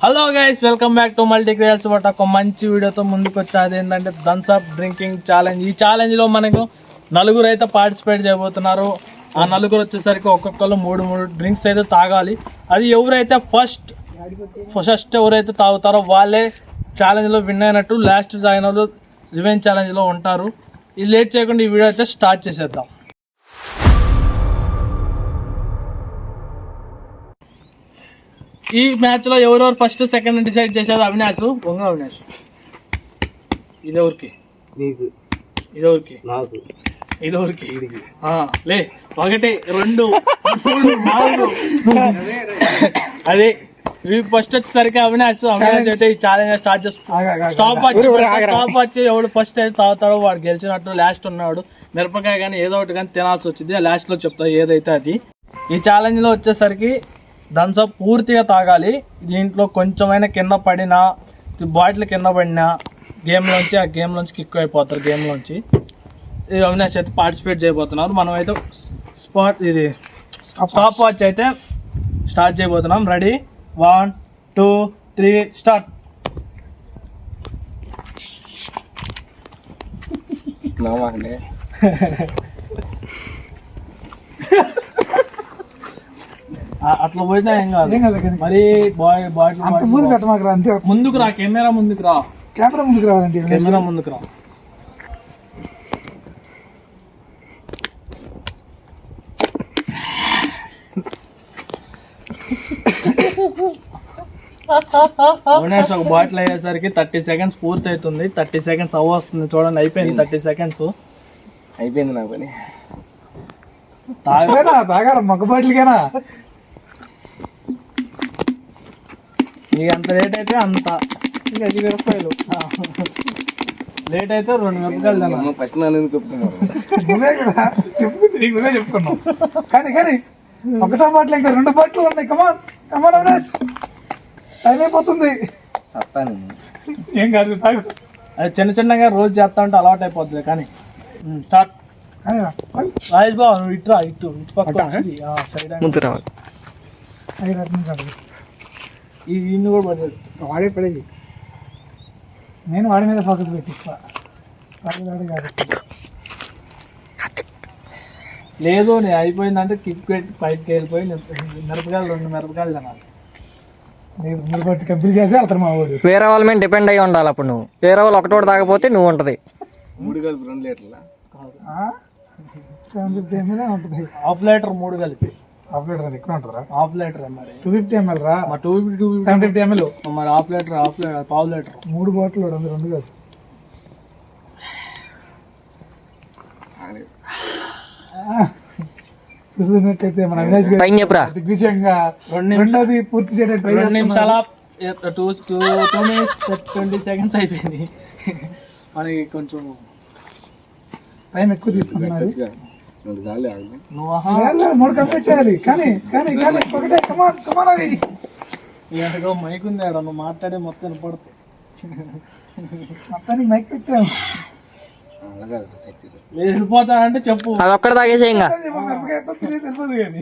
Hello guys, welcome back to multi creates. ఒక మంచి వీడియోతో ముందుకు వచ్చేది ఏంటంటే థమ్స్ అప్ డ్రింకింగ్ ఛాలెంజ్. ఈ ఛాలెంజ్ లో మనకు నలుగురు అయితే పార్టిసిపేట్ చేయబోతున్నారు. ఆ నలుగురు వచ్చేసరికి ఒక్కొక్కరు మూడు డ్రింక్స్ అయితే తాగాలి. అది ఎవరైతే ఫస్ట్ ఎవరైతే తాగుతారో వాళ్ళే ఛాలెంజ్ లో విన్ అయినట్టు. లాస్ట్ తాగిన వాళ్ళు రివెంజ్ ఛాలెంజ్ లో ఉంటారు. ఇది లేట్ చేయకుండా ఈ వీడియో అయితే స్టార్ట్ చేసేద్దాం. ఈ మ్యాచ్ లో ఎవరెవరు ఫస్ట్ సెకండ్ డిసైడ్ చేశారు? అవినాష్ ఇదెవరికి ఇదెవరికి ఇదెవరికి లే 1 2 3 4 అదే ఫస్ట్ వచ్చేసరికి అవినాష్ అయితే ఈ ఛాలెంజ్ స్టార్ట్ చేస్తాడు. స్టాప్ వచ్చి ఎవడు ఫస్ట్ అయితే తాగుతాడో వాడు గెలిచినట్టు. లాస్ట్ ఉన్నాడు మిరపకాయ కానీ ఏదో ఒకటి కానీ తినాల్సి వచ్చింది. లాస్ట్ లో చెప్తా ఏదైతే అది. ఈ ఛాలెంజ్ లో వచ్చేసరికి థమ్స్ అప్ పూర్తిగా తాగాలి. దీంట్లో కొంచెమైనా కింద పడినా, బాటిల్ కింద పడినా ఆ గేమ్లోంచి కిక్ అయిపోతారు. గేమ్లోంచి అవినాష్ అయితే పార్టిసిపేట్ చేయబోతున్నారు. మనం అయితే స్టాప్ వాచ్ అయితే స్టార్ట్ చేయబోతున్నాం. Ready 1 2 3 start. అట్లా పోయినా ఏం కాదు మరి. ముందుకు రా, కెమెరా ముందుకు రా. కెమెరా ముందుకు రా. అవినాష్ ఒక బాటిల్ అయ్యేసరికి 30 seconds పూర్తి అవుతుంది. 30 seconds అవ్వస్తుంది. చూడండి అయిపోయింది. 30 seconds అయిపోయింది. నా పని తాగాలి మగ్గ బాటిల్కేనా? అంత లేట్ అయితే అంత 10 రూపాయలు. లేట్ అయితే 2 మిరపకాయలు ఫస్ట్ నన్ను చెప్పుకున్నాం. కానీ ఒకటో బాటిల్ ఇంకా 2 బాటిల్ ఉన్నాయి. కమాన్ అవినాష్, టైం అయిపోతుంది. ఏం కాదు, తాగు. అది చిన్నగా రోజు చేస్తా ఉంటే అలవాటు అయిపోతుంది. కానీ స్టార్ట్. రాజేష్ బాబు నువ్వు ఇటు పక్క ఇన్ని కూడా పడేది. వాడే పడేది. నేను వాడి మీద ఫోకస్ పెట్టి లేదు. నేను అయిపోయిందంటే కిక్ పెట్టి బయటకి వెళ్ళిపోయి మిరపకాయలు 2 మిరపకాయలు తినాలి. కంపెనీ చేసి వెళ్తారు మా వాడు. వేరే వాళ్ళ మీద డిపెండ్ అయ్యి ఉండాలి. అప్పుడు నువ్వు వేరే వాళ్ళు ఒకటోటి తాగపోతే నువ్వు ఉంటది 3 కలిపి 2 లీటర్ల 750 ml ఉంటుంది. ½ లీటర్ 3 కలిపి. ½ లీటర్ ఎక్కువ ఉంటుందా? ½ లీటర్ మరి 250 ml రా. 250 ml మరి ½ లీటర్ ½ లీటర్ 3 బాటిల్ 2 కాదు. చూసినట్టయితే మన అవినాష్ గారు దిగ్విజయంగా రెండోది పూర్తి చేయడానికి 2 నిమిషాల 20 seconds అయిపోయింది. మనకి కొంచెం టైం ఎక్కువ తీసుకున్నాడు. 3 కంప్లీట్ చేయాలి. కానీ ఒకటే కమాన్ అవి మైక్ ఉంది ఆడ. నువ్వు మాట్లాడే మొత్తం వినపడుతుంది. మొత్తానికి మైక్ పెట్టాము. వెళ్ళిపోతానంటే చెప్పు. అది ఒక్కడ తాగేసే ఇంకా తెలియదు. కానీ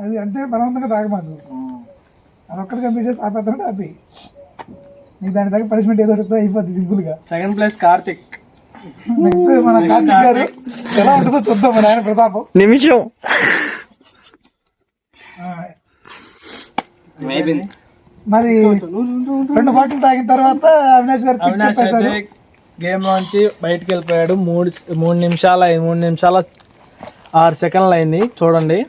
అది అంతే బలవంతంగా తాగమాదు. అది ఒక్కటి కంప్లీట్ చేసి ఆపేద్దామంటే ఆపి నీకు దాని దగ్గర పనిష్మెంట్ ఏదో అయిపోద్ది సింపుల్ గా. Second place Karthik. నెక్స్ట్ మన కార్తిక్ గారు ఎలా ఉంటుందో చూద్దాం. మన ఆయన ప్రతాపం నిమిషం మరి 2 బాటిల్ తాగిన తర్వాత అవినాష్ అయితే గేమ్ లోంచి బయటకు వెళ్ళిపోయాడు. 3 నిమిషాల 6 సెకండ్లు అయింది. చూడండి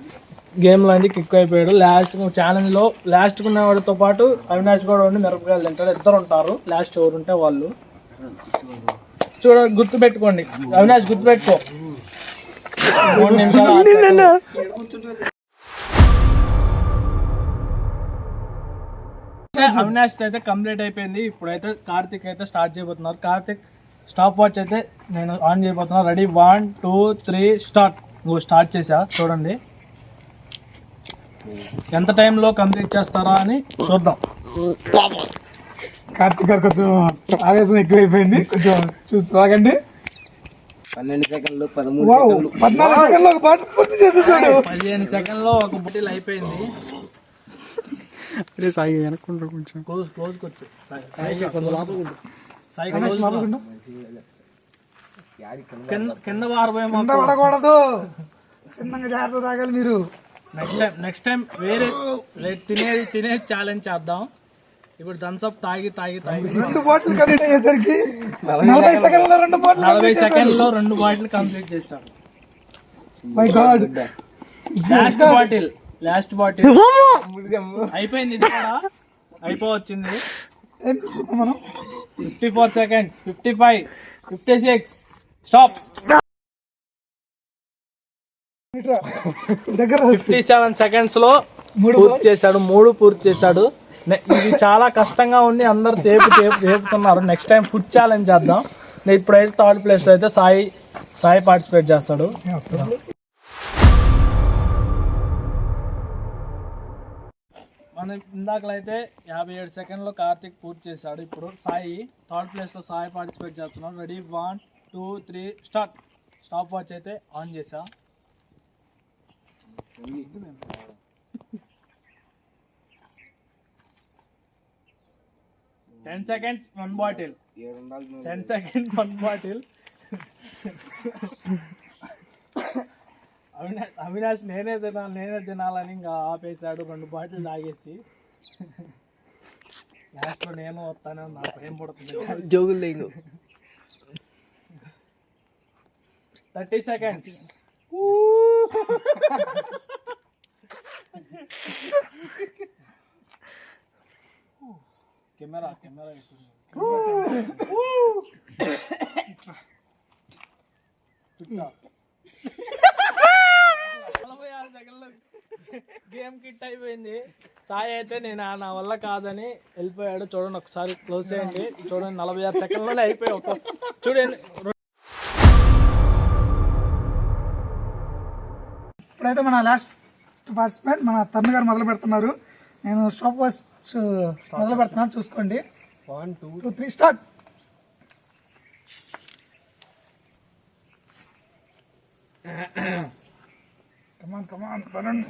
గేమ్ లోంచి కిక్ అయిపోయాడు. లాస్ట్ ఛాలెంజ్ లో లాస్ట్ ఉన్నవాడితో పాటు అవినాష్ కూడా ఉండి మిరపకాయలు తింటారు. 2 ఉంటారు. లాస్ట్ ఎవరు ఉంటే వాళ్ళు. గుర్తు పెట్టుకోండి అవినాష్, గుర్తు పెట్టుకో. 3 నిమిషాలు. అవినాష్ అయితే కంప్లీట్ అయిపోయింది. ఇప్పుడైతే కార్తిక్ అయితే స్టార్ట్ చేయబోతున్నారు. కార్తిక్ స్టాప్ వాచ్ అయితే నేను ఆన్ చేయబోతున్నా. Ready 1 2 3 start. నువ్వు స్టార్ట్ చేసా. చూడండి ఎంత టైంలో కంప్లీట్ చేస్తారా అని చూద్దాం. కార్తిక్ గారు కొంచెం ఆవేశం ఎక్కువైపోయింది. కొంచెం చూసి తాగండి. 12 సెకండ్లు 14 సెకండ్లో ఒక బాటిల్ పూర్తి చేసేసాడు. 15 సెకండ్లో ఒక బాటిల్ అయిపోయింది. అరే సాయి వెనక్కుంటారు కొంచెం క్లోజ్ కొచ్చు కింద వారబోయే పడకూడదు, చిన్నగా జాగ్రత్త తాగాలి మీరు. నెక్స్ట్ టైం వేరే తినేది ఛాలెంజ్ చేద్దాం. ఇప్పుడు థమ్స్అప్ తాగి 2 బాటిల్ కంప్లీట్ అయ్యేసరికి 40 సెకండ్లో 2 బాటిల్ 40 సెకండ్లో 2 బాటిల్ కంప్లీట్ చేశాడు. మై గాడ్, లాస్ట్ బాటిల్ అయిపోయింది. ఇది కూడా అయిపోవచ్చింది. ఏం తీసుకుందాం మనం? 54 సెకండ్స్, 55, 56, స్టాప్. దగ్గర 57 సెకండ్స్ లో 3 పూర్తి చేశాడు. ఇది చాలా కష్టంగా ఉంది, అందరు తేపుతున్నారు. నెక్స్ట్ టైం ఫుడ్ ఛాలెంజ్ చేద్దాం. ఇప్పుడైతే థర్డ్ ప్లేస్ లో అయితే సాయి పార్టిసిపేట్ చేస్తాడు. మన ఇందాకలైతే 57 సెకండ్లో కార్తిక్ పూర్తి చేశాడు. ఇప్పుడు సాయి థర్డ్ ప్లేస్ లో సాయి పార్టిసిపేట్ చేస్తున్నాడు. Ready 1, 2, 3 start. స్టాప్ వాచ్ అయితే ఆన్ చేసా. 10 seconds 1 bottle. 10 seconds 1 bottle. Avinash నేనే తినాలని ఇంకా ఆపేశాడు. 2 బాటిల్ తాగేసి లాస్ట్ లో నేను వస్తాను, నాకు ఏం పడుతుంది జోగులు. 30 seconds. కెమెరా 46 సెకండ్లో గేమ్ కిట్ అయిపోయింది. సాయి అయితే నేను నా వల్ల కాదని వెళ్ళిపోయాడు. చూడండి ఒకసారి క్లోజ్ చేయండి. చూడండి 46 సెకండ్లోనే అయిపోయి చూడండి. ఇప్పుడైతే మన లాస్ట్ పార్టిసిపెంట్ మన తరుణ్ గారు మొదలు పెడుతున్నారు. నేను స్టాప్ వాచ్ మొదలు పెడుతున్నాను, చూసుకోండి. 1, 2, 3 స్టార్ట్. కమాన్ తరుణ్.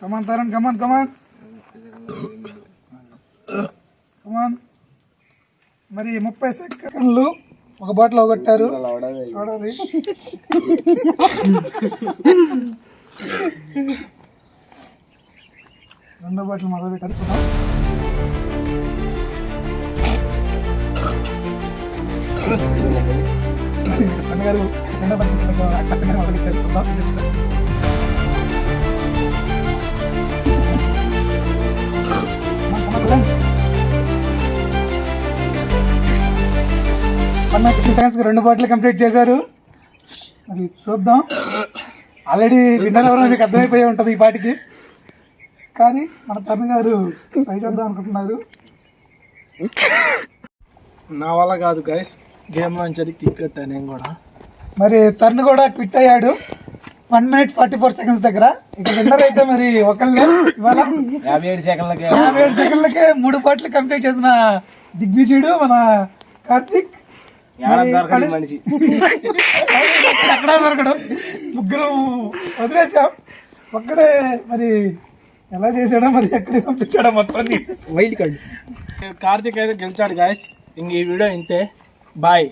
కమాన్ తరుణ్, కమాన్. మరి 30 సెకండ్లు ఒక బాటిల్ అవగొట్టారు. చూడాలి. రెండో బాటిల్ మొదలు పెట్టారు. చూద్దాం. అన్నగారు రెండో బాటిల్ కష్టంగా మొదలు పెట్టారు. చూద్దాం. అన్న 50 సెకండ్స్ 2 బాటిల్ కంప్లీట్ చేశారు. మరి చూద్దాం. ఆల్రెడీ విన్నర్ ఎవరో మీకు అర్థమైపోయి ఉంటుంది ఈ పాటికి. కానీ మన తరుణ్ గారు ట్రై చేద్దాం అనుకుంటున్నారు. నా వల్ల కాదు గైస్, గేమ్ నుంచి కిక్ కట్టాను నేను కూడా. మరి తరుణ్ కూడా క్విట్ అయ్యాడు 1 minute 44 seconds దగ్గర. ఇక విన్నర్ అయితే మరి ఒకళ్ళే ఇవాళ 57 సెకండ్లకే 3 బాటిల్ కంప్లీట్ చేసిన దిగ్విజయుడు మన కార్తిక్. ఎక్కడా దొరకడం, ముగ్గురు వదిలేసాం. ఒక్కడే మరి ఎలా చేసాడో, మరి ఎక్కడికి పంపించాడో మొత్తం వైల్డ్ కార్డ్. కార్తిక్ అయితే గెలిచాడు గాయస్. ఇంక ఈ వీడియో ఇంతే. బాయ్.